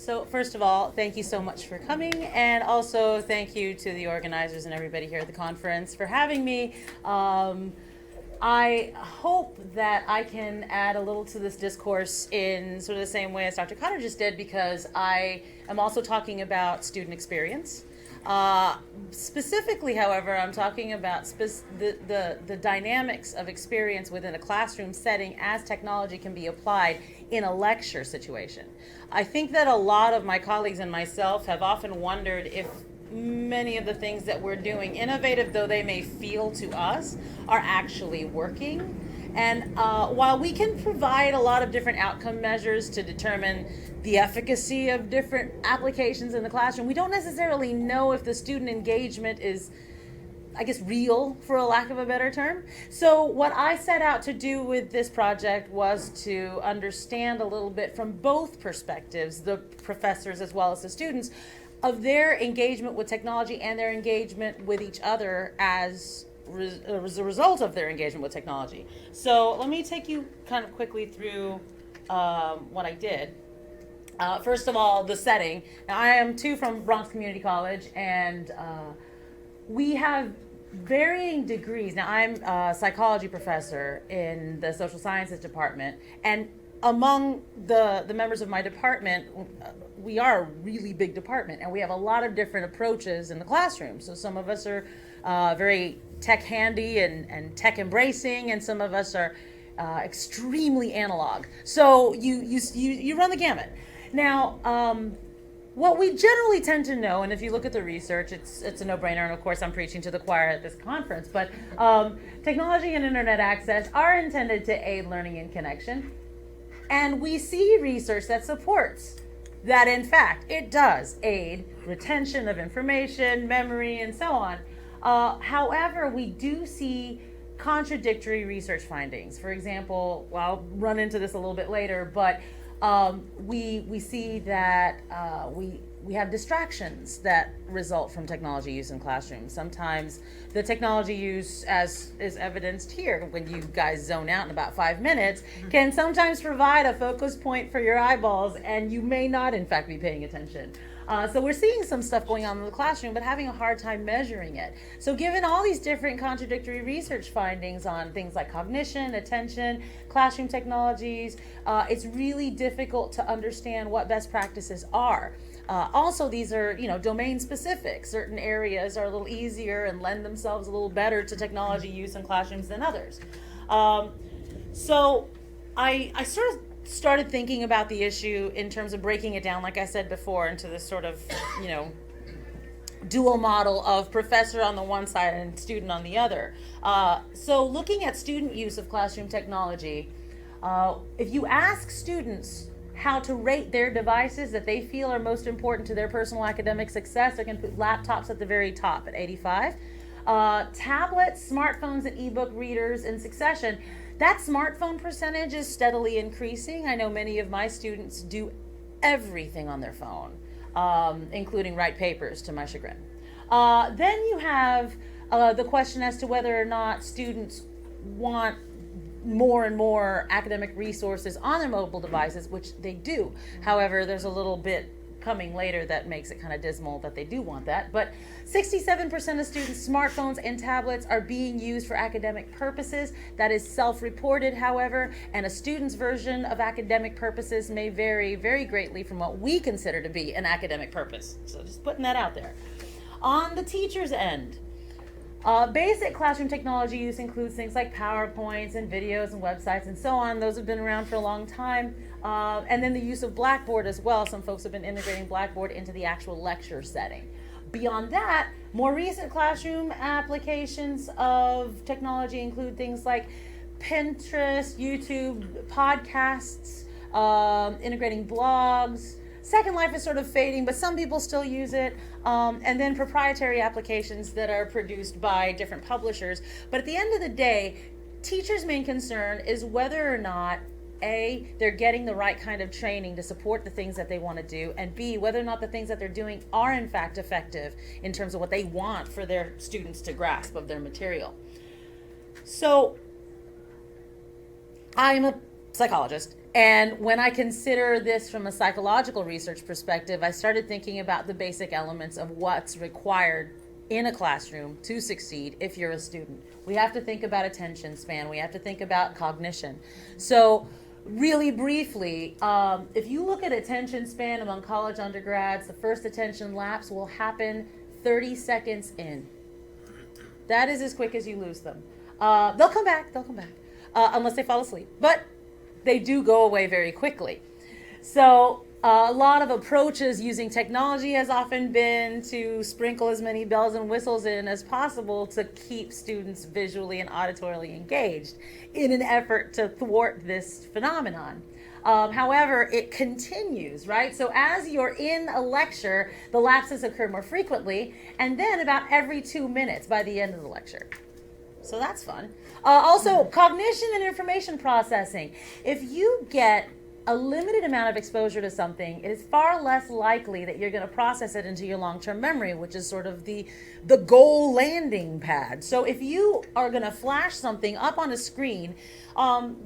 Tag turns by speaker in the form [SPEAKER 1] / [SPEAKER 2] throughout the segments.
[SPEAKER 1] So first of all, thank you so much for coming, and also thank you to the organizers and everybody here at the conference for having me. I hope that I can add a little to this discourse in sort of the same way as Dr. Cotter just did, because I am also talking about student experience. Specifically, however, I'm talking about the dynamics of experience within a classroom setting as technology can be applied in a lecture situation. I think that a lot of my colleagues and myself have often wondered if many of the things that we're doing, innovative though they may feel to us, are actually working. And while we can provide a lot of different outcome measures to determine the efficacy of different applications in the classroom, we don't necessarily know if the student engagement is, I guess, real, for a lack of a better term. So what I set out to do with this project was to understand a little bit from both perspectives, the professors as well as the students, of their engagement with technology and their engagement with each other as a result of their engagement with technology. So let me take you kind of quickly through what I did. First of all, the setting. Now, I am too from Bronx Community College, and we have varying degrees. Now, I'm a psychology professor in the social sciences department, and among the members of my department, we are a really big department, and we have a lot of different approaches in the classroom. So some of us are very tech handy and tech embracing, and some of us are extremely analog. So you run the gamut. Now, what we generally tend to know, and if you look at the research, it's a no-brainer, and of course I'm preaching to the choir at this conference, but technology and internet access are intended to aid learning and connection. And we see research that supports that, in fact, it does aid retention of information, memory, and so on. However, we do see contradictory research findings. For example, well, I'll run into this a little bit later, but we see that we have distractions that result from technology use in classrooms. Sometimes the technology use, as is evidenced here, when you guys zone out in about 5 minutes, can sometimes provide a focus point for your eyeballs, and you may not, in fact, be paying attention. So we're seeing some stuff going on in the classroom, but having a hard time measuring it. So given all these different contradictory research findings on things like cognition, attention, classroom technologies, it's really difficult to understand what best practices are. Also, these are, domain specific. Certain areas are a little easier and lend themselves a little better to technology use in classrooms than others. So I sort of started thinking about the issue in terms of breaking it down, like I said before, into this sort of, dual model of professor on the one side and student on the other. So looking at student use of classroom technology, if you ask students how to rate their devices that they feel are most important to their personal academic success, they're going to put laptops at the very top at 85. Tablets, smartphones, and ebook readers in succession. That smartphone percentage is steadily increasing. I know many of my students do everything on their phone, including write papers, to my chagrin. Then you have the question as to whether or not students want more and more academic resources on their mobile devices, which they do. However, there's a little bit coming later that makes it kind of dismal that they do want that. But 67% of students' smartphones and tablets are being used for academic purposes. That is self-reported, however, and a student's version of academic purposes may vary very greatly from what we consider to be an academic purpose. So just putting that out there. On the teacher's end, basic classroom technology use includes things like PowerPoints and videos and websites and so on. Those have been around for a long time. And then the use of Blackboard as well. Some folks have been integrating Blackboard into the actual lecture setting. Beyond that, more recent classroom applications of technology include things like Pinterest, YouTube, podcasts, integrating blogs. Second Life is sort of fading, but some people still use it. And then proprietary applications that are produced by different publishers. But at the end of the day, teachers' main concern is whether or not A, they're getting the right kind of training to support the things that they want to do, and B, whether or not the things that they're doing are in fact effective in terms of what they want for their students to grasp of their material. So I'm a psychologist, And when I consider this from a psychological research perspective, I started thinking about the basic elements of what's required in a classroom to succeed if you're a student. We have to think about attention span. We have to think about cognition. So really briefly, if you look at attention span among college undergrads, the first attention lapse will happen 30 seconds in. That is as quick as you lose them. They'll come back, unless they fall asleep. But they do go away very quickly. So a lot of approaches using technology has often been to sprinkle as many bells and whistles in as possible to keep students visually and auditorily engaged in an effort to thwart this phenomenon. However, it continues, right? So as you're in a lecture, the lapses occur more frequently, and then about every 2 minutes by the end of the lecture. So that's fun. Also, cognition and information processing. If you get a limited amount of exposure to something, it is far less likely that you're going to process it into your long-term memory, which is sort of the goal landing pad. So if you are going to flash something up on a screen,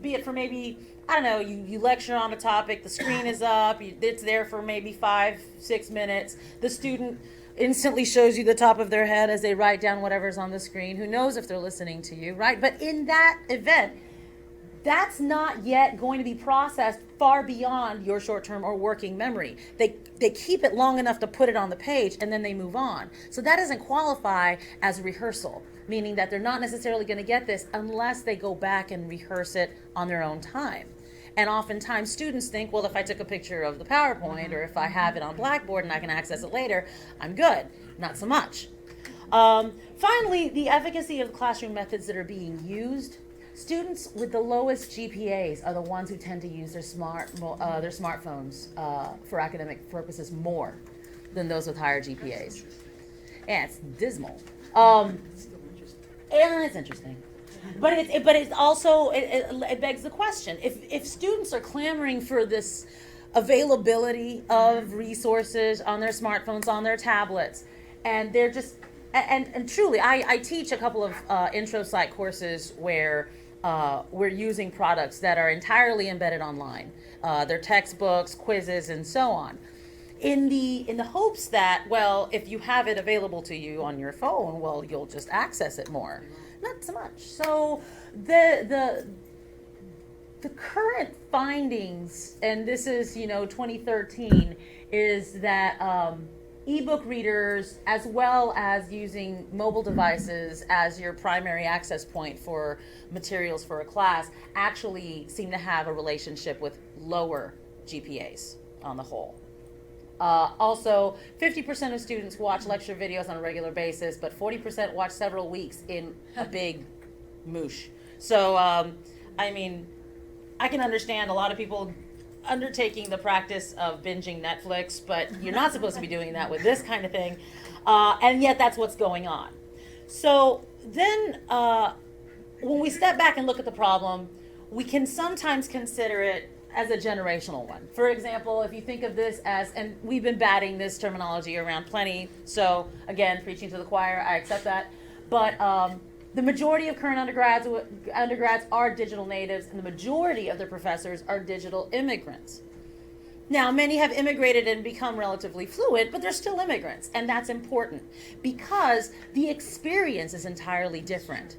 [SPEAKER 1] be it for maybe, I don't know, you lecture on a topic, the screen is up, it's there for maybe 5-6 minutes, the student instantly shows you the top of their head as they write down whatever's on the screen. Who knows if they're listening to you, right? But in that event, that's not yet going to be processed far beyond your short-term or working memory. They keep it long enough to put it on the page, and then they move on. So that doesn't qualify as rehearsal, meaning that they're not necessarily going to get this unless they go back and rehearse it on their own time. And oftentimes students think, well, if I took a picture of the PowerPoint or if I have it on Blackboard and I can access it later, I'm good. Not so much. Finally, the efficacy of the classroom methods that are being used. Students with the lowest GPAs are the ones who tend to use their smartphones for academic purposes more than those with higher GPAs. And it's dismal. And it's interesting. But it's also, it begs the question, if students are clamoring for this availability of resources on their smartphones, on their tablets, and they're just, and truly, I teach a couple of intro psych courses where we're using products that are entirely embedded online. They're textbooks, quizzes, and so on. In the hopes that, well, if you have it available to you on your phone, well, you'll just access it more. Not so much. So the current findings, and this is 2013, is that ebook readers, as well as using mobile devices as your primary access point for materials for a class, actually seem to have a relationship with lower GPAs on the whole. Also, 50% of students watch lecture videos on a regular basis, but 40% watch several weeks in a big moosh. So, I mean, I can understand a lot of people undertaking the practice of binging Netflix, but you're not supposed to be doing that with this kind of thing, and yet that's what's going on. So then, when we step back and look at the problem, we can sometimes consider it as a generational one. For example, if you think of this as, and we've been batting this terminology around plenty, so again, preaching to the choir, I accept that, but the majority of current undergrads are digital natives, and the majority of their professors are digital immigrants. Now, many have immigrated and become relatively fluent, but they're still immigrants, and that's important because the experience is entirely different.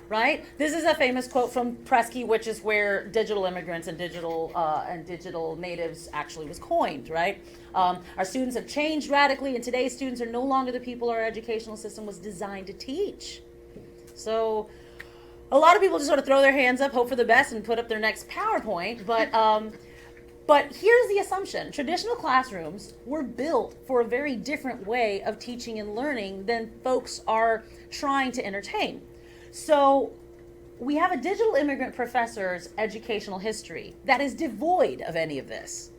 [SPEAKER 1] Right? This is a famous quote from Presky, which is where digital immigrants and digital natives actually was coined, right? Our students have changed radically, and today's students are no longer the people our educational system was designed to teach. So a lot of people just sort of throw their hands up, hope for the best, and put up their next PowerPoint, but here's the assumption. Traditional classrooms were built for a very different way of teaching and learning than folks are trying to entertain. So we have a digital immigrant professor's educational history that is devoid of any of this.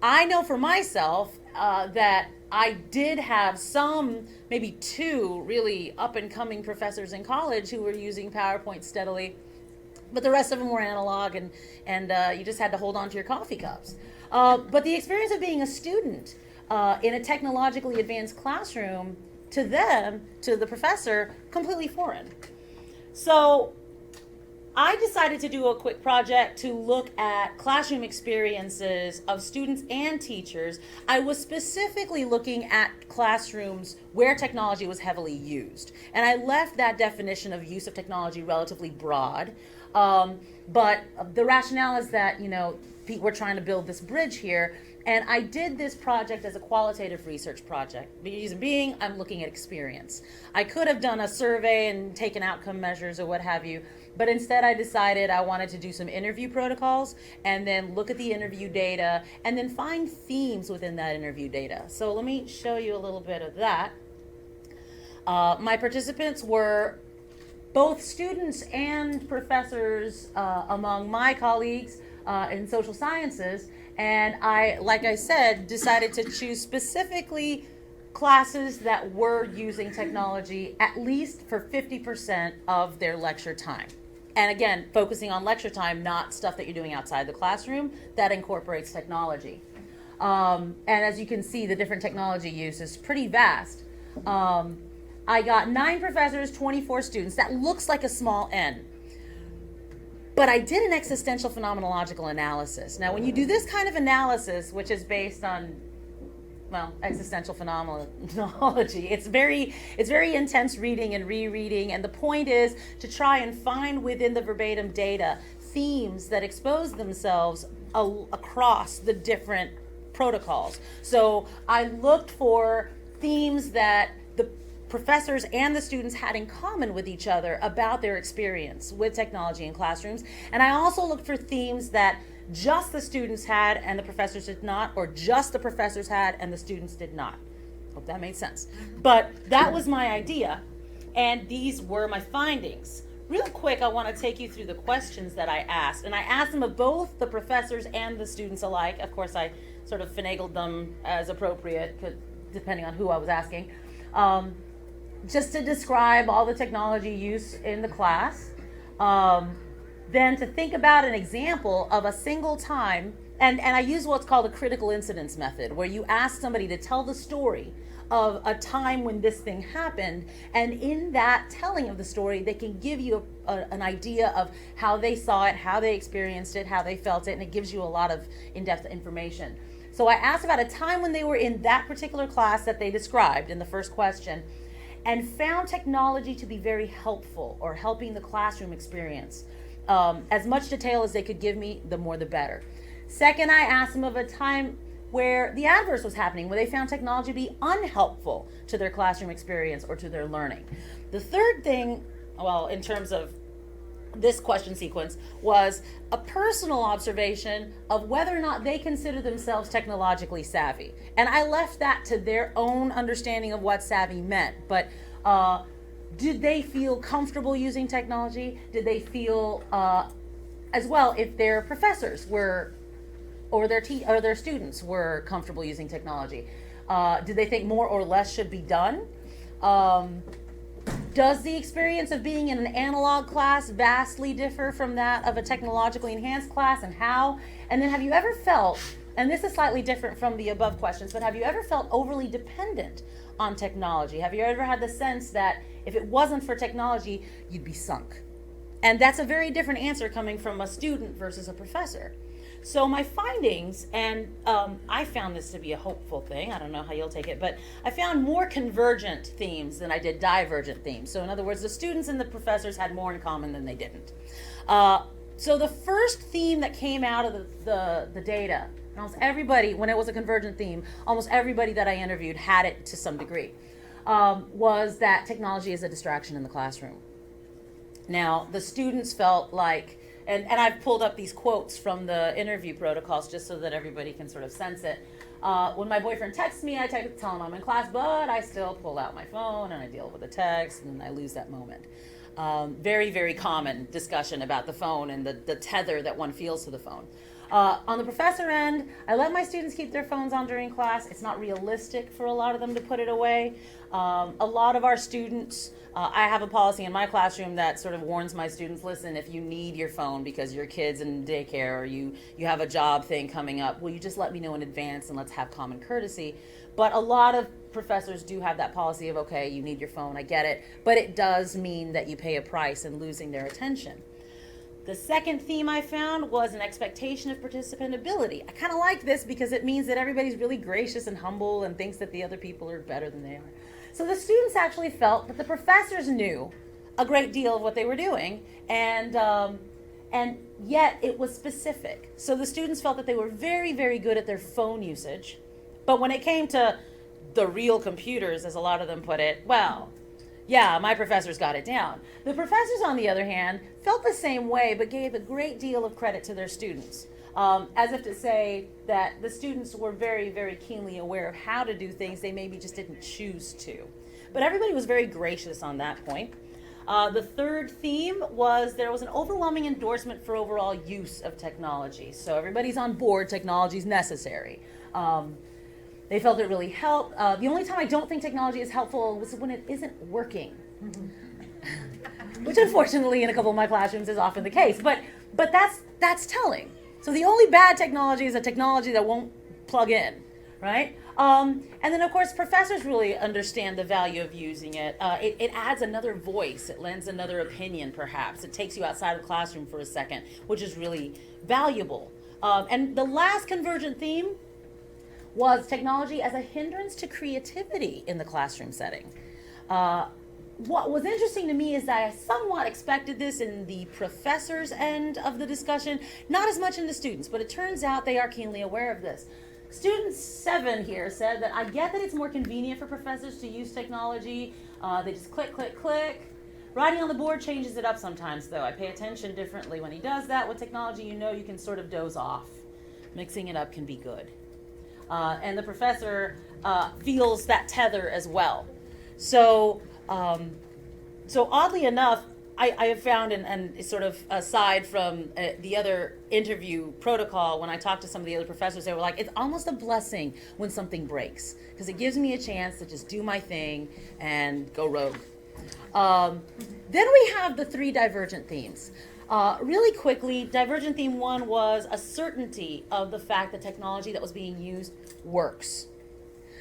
[SPEAKER 1] I know for myself that I did have some, maybe 2 really up-and-coming professors in college who were using PowerPoint steadily, but the rest of them were analog, and you just had to hold on to your coffee cups. But the experience of being a student in a technologically advanced classroom, to them, to the professor, completely foreign. So I decided to do a quick project to look at classroom experiences of students and teachers. I was specifically looking at classrooms where technology was heavily used. And I left that definition of use of technology relatively broad. But the rationale is that, we're trying to build this bridge here. And I did this project as a qualitative research project. The reason being, I'm looking at experience. I could have done a survey and taken outcome measures or what have you, but instead I decided I wanted to do some interview protocols and then look at the interview data and then find themes within that interview data. So let me show you a little bit of that. My participants were both students and professors among my colleagues in social sciences. And I, like I said, decided to choose specifically classes that were using technology at least for 50% of their lecture time. And again, focusing on lecture time, not stuff that you're doing outside the classroom that incorporates technology. And as you can see, the different technology use is pretty vast. I got 9 professors, 24 students. That looks like a small N. But I did an existential phenomenological analysis. Now, when you do this kind of analysis, which is based on, existential phenomenology, it's very intense reading and rereading. And the point is to try and find within the verbatim data themes that expose themselves across the different protocols. So I looked for themes that the professors and the students had in common with each other about their experience with technology in classrooms. And I also looked for themes that just the students had and the professors did not, or just the professors had and the students did not. Hope that made sense. But that was my idea, and these were my findings. Real quick, I want to take you through the questions that I asked. And I asked them of both the professors and the students alike. Of course, I sort of finagled them as appropriate, depending on who I was asking. Just to describe all the technology use in the class, then to think about an example of a single time, and I use what's called a critical incidence method, where you ask somebody to tell the story of a time when this thing happened, and in that telling of the story, they can give you an idea of how they saw it, how they experienced it, how they felt it, and it gives you a lot of in-depth information. So I asked about a time when they were in that particular class that they described in the first question, and found technology to be very helpful or helping the classroom experience. As much detail as they could give me, the more the better. Second, I asked them of a time where the adverse was happening, where they found technology to be unhelpful to their classroom experience or to their learning. The third thing, in terms of this question sequence, was a personal observation of whether or not they consider themselves technologically savvy. And I left that to their own understanding of what savvy meant. But did they feel comfortable using technology? Did they feel, as well, if their professors were, or their students were comfortable using technology? Did they think more or less should be done? Does the experience of being in an analog class vastly differ from that of a technologically enhanced class, and how? And then have you ever felt, and this is slightly different from the above questions, but have you ever felt overly dependent on technology? Have you ever had the sense that if it wasn't for technology, you'd be sunk? And that's a very different answer coming from a student versus a professor. So my findings, and I found this to be a hopeful thing, I don't know how you'll take it, but I found more convergent themes than I did divergent themes. So in other words, the students and the professors had more in common than they didn't. So the first theme that came out of the data, almost everybody, when it was a convergent theme, almost everybody that I interviewed had it to some degree, was that technology is a distraction in the classroom. Now, the students felt like, and I've pulled up these quotes from the interview protocols just so that everybody can sort of sense it. When my boyfriend texts me, I tell him I'm in class, but I still pull out my phone and I deal with a text and I lose that moment. Very, very common discussion about the phone and the tether that one feels to the phone. On the professor end, I let my students keep their phones on during class. It's not realistic for a lot of them to put it away. A lot of our students, I have a policy in my classroom that sort of warns my students, listen, if you need your phone because your kid's in daycare or you have a job thing coming up, will you just let me know in advance and let's have common courtesy. But a lot of professors do have that policy of, okay, you need your phone, I get it, but it does mean that you pay a price in losing their attention. The second theme I found was an expectation of participant ability. I kind of like this because it means that everybody's really gracious and humble and thinks that the other people are better than they are. So the students actually felt that the professors knew a great deal of what they were doing, and yet it was specific. So the students felt that they were very, very good at their phone usage, but when it came to the real computers, as a lot of them put it, well, yeah, my professors got it down. The professors, on the other hand, felt the same way, but gave a great deal of credit to their students, as if to say that the students were very, very keenly aware of how to do things. They maybe just didn't choose to. But everybody was very gracious on that point. The third theme was there was an overwhelming endorsement for overall use of technology. So everybody's on board, technology is necessary. They felt it really helped. The only time I don't think technology is helpful was when it isn't working, which unfortunately in a couple of my classrooms is often the case. But that's telling. So the only bad technology is a technology that won't plug in, right? And then of course professors really understand the value of using it. It adds another voice. It lends another opinion, perhaps. It takes you outside of the classroom for a second, which is really valuable. And the last convergent theme was technology as a hindrance to creativity in the classroom setting. What was interesting to me is that I somewhat expected this in the professors' end of the discussion, not as much in the students, but it turns out they are keenly aware of this. Student 7 here said that I get that it's more convenient for professors to use technology. They just click, click, click. Writing on the board changes it up sometimes, though. I pay attention differently when he does that. With technology, you know you can sort of doze off. Mixing it up can be good. And the professor feels that tether as well. So oddly enough, I have found, and sort of aside from the other interview protocol, when I talked to some of the other professors, they were like, it's almost a blessing when something breaks, because it gives me a chance to just do my thing and go rogue. Then we have the 3 divergent themes. Really quickly, divergent theme 1 was a certainty of the fact that technology that was being used works.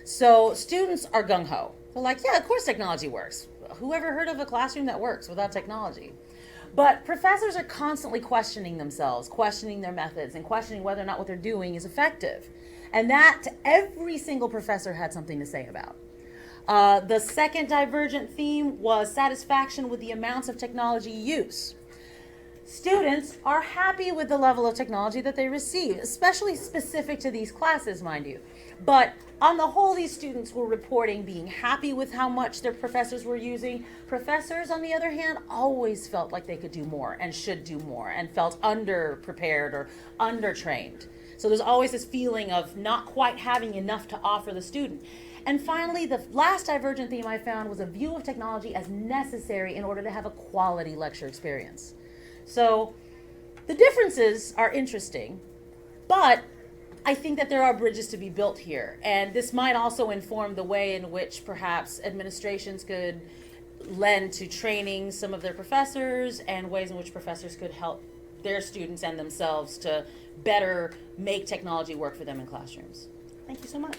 [SPEAKER 1] So students are gung-ho. They're like, yeah, of course technology works. Who ever heard of a classroom that works without technology? But professors are constantly questioning themselves, questioning their methods, and questioning whether or not what they're doing is effective. And that every single professor had something to say about. The second divergent theme was satisfaction with the amounts of technology use. Students are happy with the level of technology that they receive, especially specific to these classes, mind you. But on the whole, these students were reporting being happy with how much their professors were using. Professors, on the other hand, always felt like they could do more and should do more and felt underprepared or undertrained. So there's always this feeling of not quite having enough to offer the student. And finally, the last divergent theme I found was a view of technology as necessary in order to have a quality lecture experience. So the differences are interesting, but I think that there are bridges to be built here. And this might also inform the way in which perhaps administrations could lend to training some of their professors and ways in which professors could help their students and themselves to better make technology work for them in classrooms. Thank you so much.